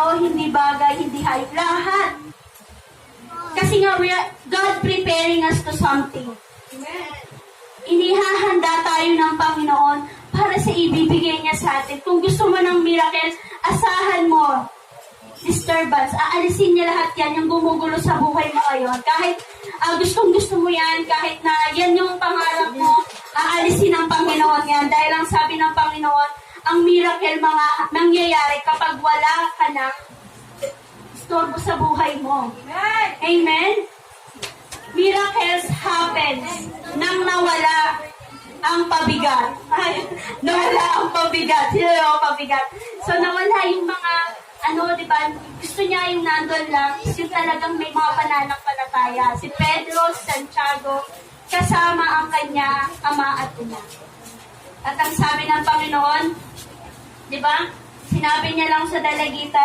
tao, hindi bagay, hindi hayop. Lahat. Kasi nga, God preparing us to something. Inihahanda tayo ng Panginoon para sa ibibigay niya sa atin. Kung gusto mo ng miracle, asahan mo. Disturbance, aalisin niya lahat yan, yung gumugulo sa buhay mo ngayon. Kahit gustong-gusto mo yan, kahit na yan yung pangarap mo, aalisin ng Panginoon yan. Dahil ang sabi ng Panginoon, ang miracle mga nangyayari kapag wala ka ng istorbo sa buhay mo. Amen? Miracles happens nang nawala ang pabigat. Nawala ang pabigat. Sino yung pabigat? So, nawala yung mga diba, gusto niya yung nandun lang, is yung talagang may mga pananampalataya. Si Pedro, si Santiago, kasama ang kanya, ama at ina. At ang sabi ng Panginoon, diba, sinabi niya lang sa dalagitan,